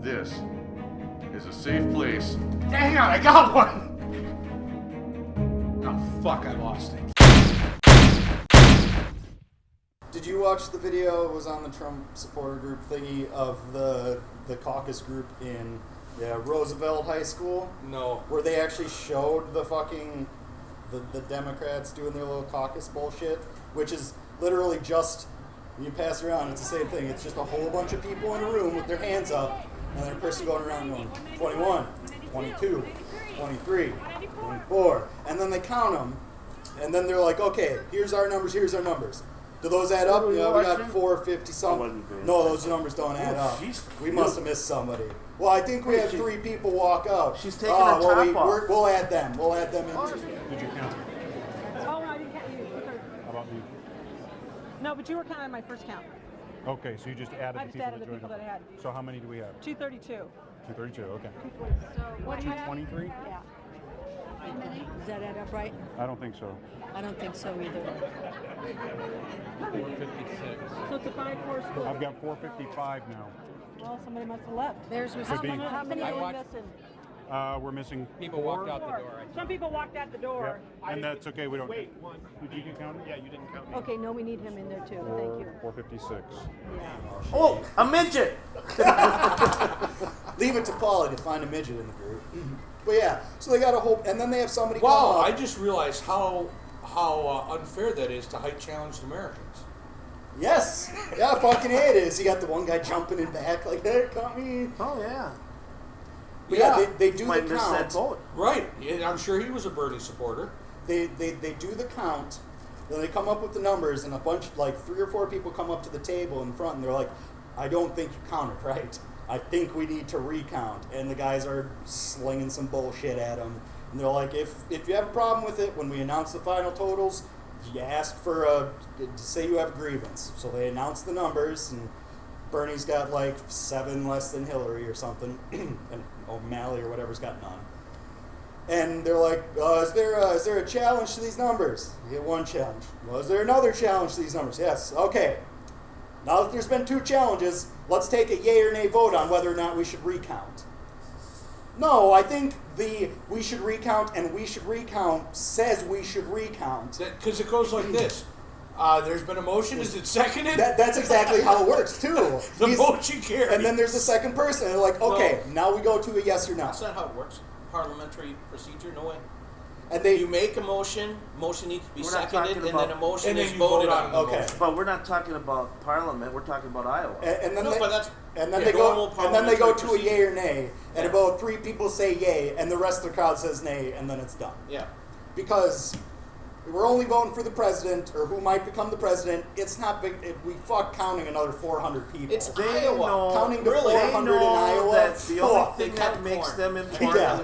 This is a safe place. Dang it, I got one! Oh, fuck, I lost it. Did you watch the video? It was on the Trump supporter group thingy of the caucus group in Roosevelt High School? No. Where they actually showed the fucking the Democrats doing their little caucus bullshit, which is literally just, you pass it around, it's the same thing. It's just a whole bunch of people in a room with their hands up, and then a person going around going 21, 22, 23, 24, and then they count them, and then they're like, okay, here's our numbers. Do those add up? We got 450 something. No, those numbers don't add up. We must have missed somebody. Well, I think we had 3 people walk out. She's taking her top off. We'll add them. We'll add them in. Did you count? Oh, no, I didn't count you. How about me? No, but you were counting my first count. Okay, so you just added I the just people added the that joined people up. that I had. So how many do we have? 232. 232, okay. So what do you have? 223? Yeah. Does that add up right? I don't think so. I don't think so either. 456. So it's a 5-4 split. I've got 455 now. Well, somebody must have left. Theirs was Could be. how many I are we watched- missing? We're missing People 4. walked out the door. Some people walked out the door. Yep. And that's okay. We don't. Wait, one. Did you get counted? Yeah, you didn't count me. Okay, no, we need him in there too. Thank you. 456. Yeah. Oh, a midget! Leave it to Paula to find a midget in the group. But yeah, so they got a whole, and then they have somebody Wow, come I up. just realized how unfair that is to height challenged Americans. Yes, yeah, fucking it is. You got the one guy jumping in back like, hey, cut me. Oh, yeah. But yeah, Yeah. they do Might the miss that count. vote. Right, and I'm sure he was a Bernie supporter. They do the count. Then they come up with the numbers, and a bunch, like 3 or 4 people come up to the table in front, and they're like, I don't think you counted right. I think we need to recount. And the guys are slinging some bullshit at them. And they're like, if you have a problem with it, when we announce the final totals, you ask for say you have a grievance. So they announce the numbers, and Bernie's got like 7 less than Hillary or something, and O'Malley or whatever's got none. And they're like, is there a challenge to these numbers? You get 1 challenge. Well, is there another challenge to these numbers? Yes. Okay. Now that there's been 2 challenges, let's take a yay or nay vote on whether or not we should recount. No, I think the we should recount and we should recount says we should recount. Because it goes like this. There's been a motion. Is it seconded? That's exactly how it works, too. The motion carries. And then there's a second person, and they're like, okay, now we go to a yes or no. That's not how it works. Parliamentary procedure, no way. And they You make a motion needs to be We're not seconded, talking and then a about- motion and then is you voted vote on. on the Okay. motion. But we're not talking about Parliament, we're talking about Iowa. And then No, they, but that's and then yeah, they go normal and then they go to a parliamentary yay or nay, and about 3 people say yay, and the rest of the crowd says nay, and then it's done. Yeah. Because we're only voting for the president or who might become the president. It's not big. We fuck counting another 400 people. It's They Iowa. know, Counting to Really? 400 they in know Iowa. that the only Fuck. thing They that cut makes corn. them important Yeah.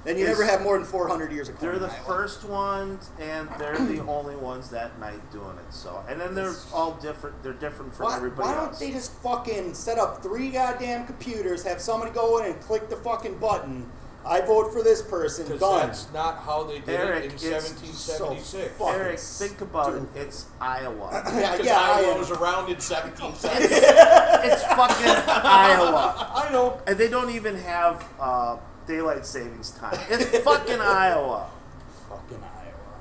And you is never have more than 400 years of corn. they're the in Iowa. first ones, and they're the only ones that night doing it. So, and then they're all different. They're different from everybody Why don't else. they just fucking set up 3 goddamn computers, have somebody go in and click the fucking button? I vote for this person. Because Done. that's not how they did Eric, it in it's 1776. so Eric, think about it. It's Iowa. Yeah, Because yeah, Iowa I was around in 1776. It's fucking Iowa, I know. and they don't even have daylight savings time. It's fucking Iowa. Fucking Iowa.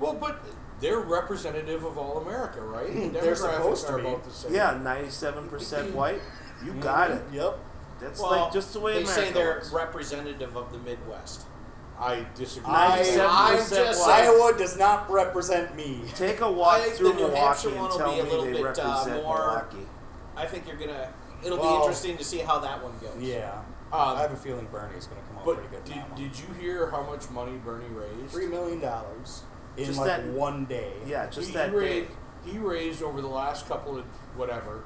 Well, but they're representative of all America, right? The They're demographics supposed to are be. about the same. Yeah, 97% white. You got it. Yep. That's Well, like just the way they America say they're works. representative of the Midwest. I disagree. 97% I'm just white. Iowa does not represent me. Take a walk I think through the New Hampshire Milwaukee and one will tell be a me little they bit, represent more- Milwaukee. I think it'll Well, be interesting to see how that one goes. Yeah. Um, I have a feeling Bernie's going to come up But pretty good. did, on that one. did you hear how much money Bernie raised? $3 million in Just like that- one day. Yeah, just he that day. raised, he raised over the last couple of whatever,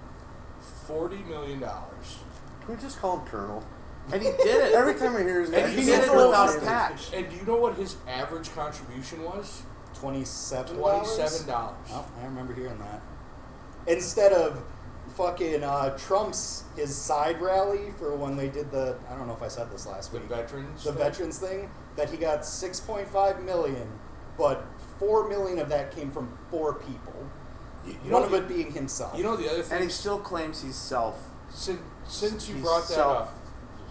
$40 million. Can we just call him Colonel? And he did it. Every time I hear his name, And he you did it know without what- a patch. And do you know what his average contribution was? $27. $27. Oh, I remember hearing that. Instead of fucking Trump's his side rally for when they did the, I don't know if I said this last The week, veterans. the thing? veterans thing, that he got 6.5 million, but 4 million of that came from 4 people. You One know of the- it being himself. You know the other And thing? he still claims he's Since you he's brought that up,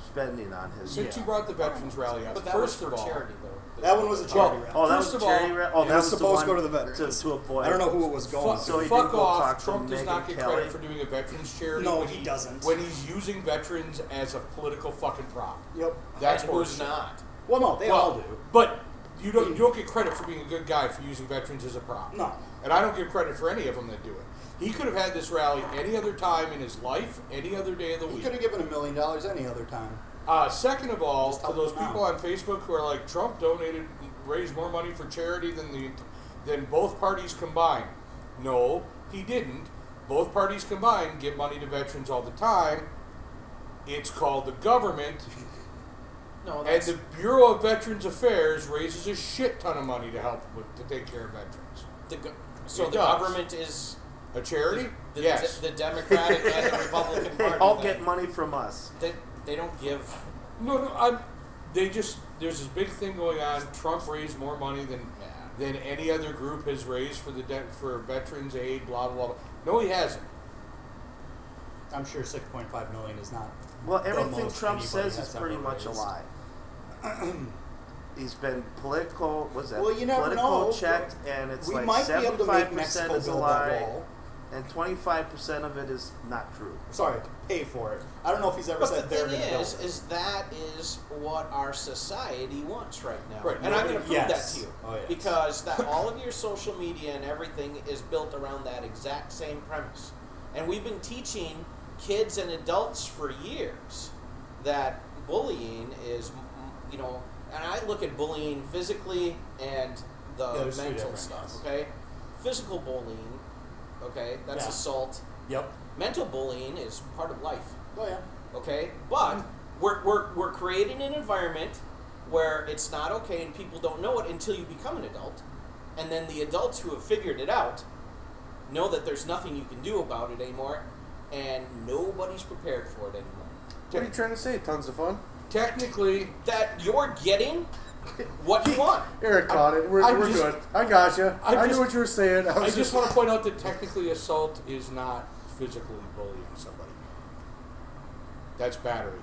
spending on his. since you brought the veterans rally up, But that was first for of all, charity, though. That one was a charity rally. Oh, that First was of a charity all, rally? Oh, it that was was the supposed one to go to the veterans. to avoid. I don't know who it was going fuck, to. So he fuck didn't go off. talk to Trump does Megyn not get Kelly. credit for doing a veterans charity. No, when he doesn't. When he's using veterans as a political fucking prop. Yep. That's And who's horseshit. not? Well, no, they all do. But you don't get credit for being a good guy for using veterans as a prop. No. And I don't give credit for any of them that do it. He could have had this rally any other time in his life, any other day of the He week. could have given $1 million any other time. Second of all, Just to help those them people out. on Facebook who are like, Trump raised more money for charity than both parties combined. No, he didn't. Both parties combined give money to veterans all the time. It's called the government, No, and that's the Bureau of Veterans Affairs raises a shit ton of money to help to take care of veterans. so It the does. government is A charity? the, Yes. the Democratic and the Republican They Party. all then. get money from us. They don't give. No, there's this big thing going on. Trump raised more money than any other group has raised for for veterans aid. Blah blah blah. No, he hasn't. I'm sure 6.5 million is not. Well, the everything most Trump anybody says has is pretty ever much a raised. lie. He's been political. What's that? Well, you never political know. checked, and it's We like might be able to make 75% Mexico is a build that lie, wall. and 25% of it is not true. Sorry, pay for it. I don't know if he's ever But said the they're thing going to build is, it. that is what our society wants right now. Right, And I'm going to prove yes. that to you. Oh, yes. Because that all of your social media and everything is built around that exact same premise. And we've been teaching kids and adults for years that bullying is, and I look at bullying physically and Yeah, the there's two mental different stuff, ones. okay? Physical bullying, okay, that's Yeah. assault. Yep. Mental bullying is part of life. Oh, yeah. Okay, but we're creating an environment where it's not okay and people don't know it until you become an adult, and then the adults who have figured it out know that there's nothing you can do about it anymore, and nobody's prepared for it anymore. What are you trying to say? Tons of fun? Technically, That you're getting what you want. Eric caught it. We're I'm we're just- good. I gotcha. I I just- knew what you were saying. I just want to point out that technically assault is not physically bullying somebody. That's battery.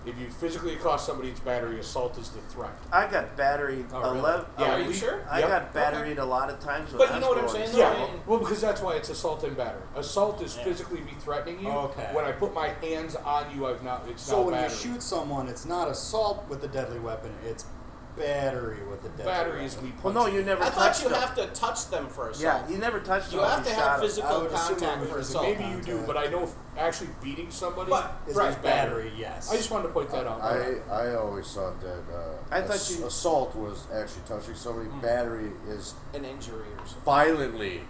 If you physically accost somebody, it's battery. Assault is the threat. I got battered Oh, really? 11. Yeah, Are you sure? I Yep. got battered a lot of times. When But I you know was what I'm growing saying, up. though? Yeah, well, because that's why it's assault and battery. Assault is physically me threatening you. Okay. When I put my hands on you, it's So now when battery. you shoot someone, it's not assault with a deadly weapon, it's battery with a deadly battery weapon. is me Well, punching. no, you never I thought touched you them. have to touch them for assault. Yeah, you never touched You them. have to you have shot 'em. I physical would assume contact it would for be assault. Maybe you do, contact. but I know actually beating somebody But- Is right. battery, yes. I just wanted to point that out. I always thought that I thought you- assault was actually touching somebody. Battery is An injury or something. violently.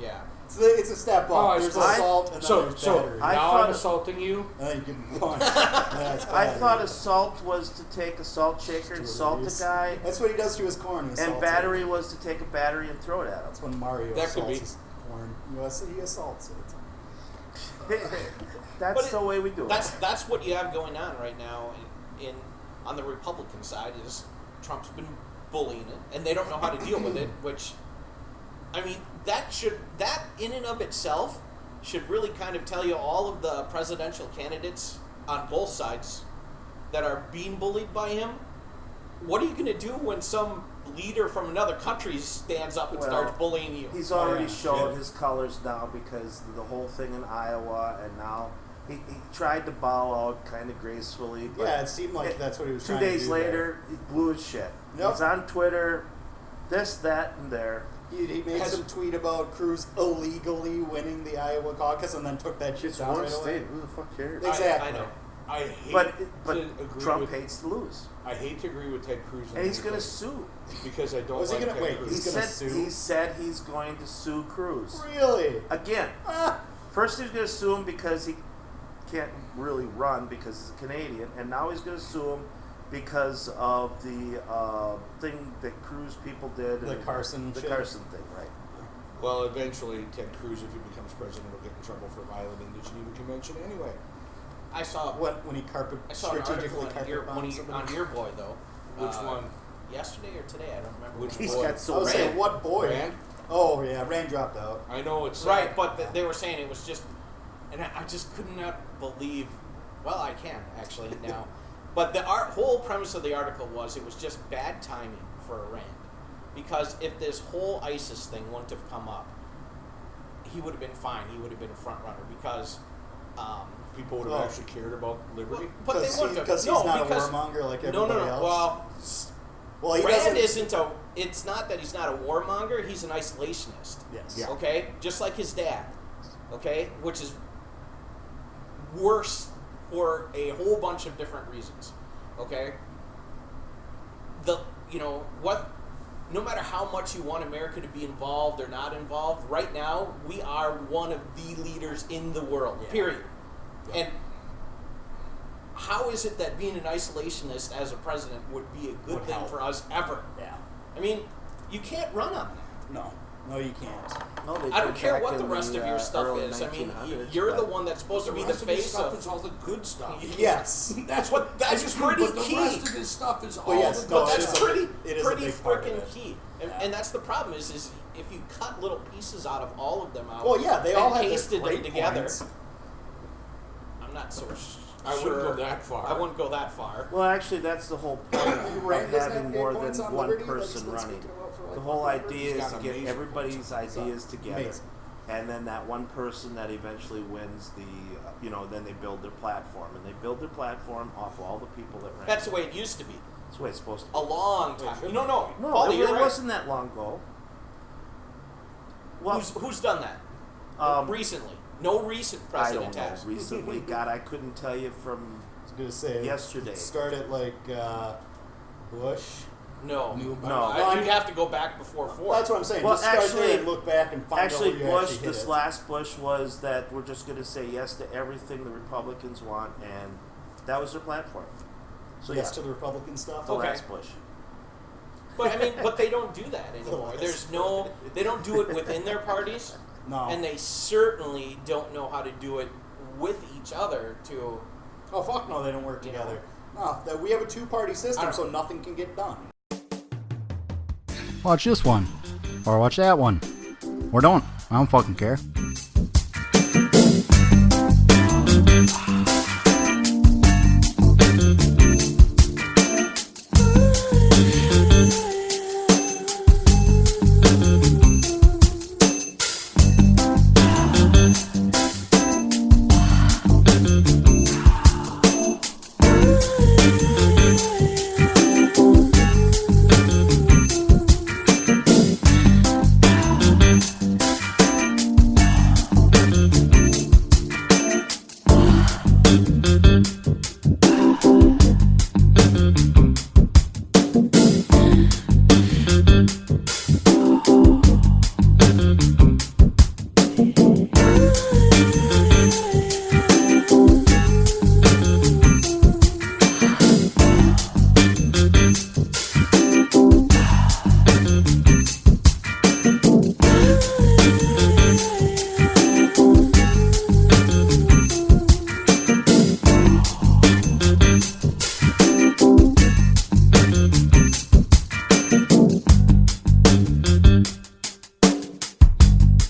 Yeah. It's a step up. Oh, I there's suppose. assault and then So there's battery. I now thought I'm it- assaulting you. and then you can punch. That's I battery. thought assault was to take a salt shaker and salt a guy, That's what he does to his corn. He and assaults battery it. was to take a battery and throw it at That's when Mario That could assaults be. his corn. He assaults it. him. That's But the way we do it. That's what you have going on right now in on the Republican side is Trump's been bullying it, and they don't know how to deal with it. Which, I mean, that in and of itself should really kind of tell you all of the presidential candidates on both sides that are being bullied by him. What are you going to do when some leader from another country stands up and Well, starts bullying you? He's already yeah, showed yeah. his colors now because the whole thing in Iowa, and now he tried to bow out kind of gracefully. But Yeah, it seemed like that's what he was 2 trying to days do later, he blew his shit. Yep. He's on Twitter, this, that, and there. He made some tweet about Cruz illegally winning the Iowa caucus and then took that shit It's down one right away. state. Who the fuck cares? Exactly. I know. I hate But to agree Trump with, hates to lose, I hate to agree with Ted Cruz. and he's going to to sue. because I don't Was he like gonna- Ted wait, Cruz. He He's gonna said sue? he said he's going to sue Cruz Really? again. Ah, First, he's going to sue him because he can't really run because he's a Canadian, and now he's going to sue him because of the thing that Cruz people did. The Carson The shit. Carson thing, right? Well, eventually Ted Cruz, if he becomes president, will get in trouble for violating the Geneva Convention anyway. I saw when he carpet I saw an strategically article on carpet bombed on somebody? your boy though. Which one? Yesterday or today? I don't remember. Which when. He's boy? got I so was many. saying, what boy? Rand? Oh yeah, Rand dropped out. I know it's Right, but they were saying it was just And I just could not believe. Well, I can actually now, but the whole premise of the article was it was just bad timing for Iran, because if this whole ISIS thing wouldn't have come up, he would have been fine. He would have been a front runner because People would have actually cared about liberty. but they wouldn't have. Because he's No, not because- a warmonger like no, everybody no. else. Well, he Rand doesn't. isn't a. It's not that he's not a warmonger. He's an isolationist. Yes. Yeah. Okay, just like his dad. Okay, which is worse for a whole bunch of different reasons. Okay. No matter how much you want America to be involved or not involved, right now we are one of the leaders in the world. Yeah. Period. Yeah. And how is it that being an isolationist as a president would be a good Would thing help. for us ever? Yeah. I mean, you can't run on that. No, you can't. No, they I don't did care back what the in rest of your stuff early is. I mean, 1900s, you're the but- one that's supposed to be the rest of his face stuff of. is all the good stuff. Yes. That's pretty But the key. rest of his stuff is all yes, the no, good it That's is stuff. it is a pretty big part of freaking it. key. And, Yeah. and that's the problem is if you cut little pieces out of all of them out. Well, yeah, they and all have their pasted great them together. points. I'm not so I sure. wouldn't go that far. I wouldn't go that far. Well, actually, that's the whole point Rand of doesn't having have more great than points on one liberty that he's person been running. speaking about for, like, The whole 5 years. idea He's is got to get amazing everybody's points. ideas together, Amazing. and then that one person that eventually wins then they build their platform, and they build their platform off of all the people that ran. That's the way it used to be. That's the way it's supposed to be. A long time. No, No, Paulie, it you're right. wasn't that long ago. Well, Who's done that? Recently. No recent I president don't know. has. Recently, God, I couldn't tell you from. I was gonna say Yesterday. It started like Bush. No. No. You'd have to go back before Ford. That's what I'm saying. Well, Just start actually- there and look back and find Actually, out where you Bush, actually hit this it. last Bush was that we're just going to say yes to everything the Republicans want, and that was their platform. So yes yeah, to the Republican stuff. the Okay. last Bush. But I mean, they don't do that anymore. They don't do it within their parties, No. and they certainly don't know how to do it with each other. Oh fuck no, they don't work You together. No, that we have a two-party I system, don't- so nothing can get done. Watch this one. Or watch that one. Or don't. I don't fucking care.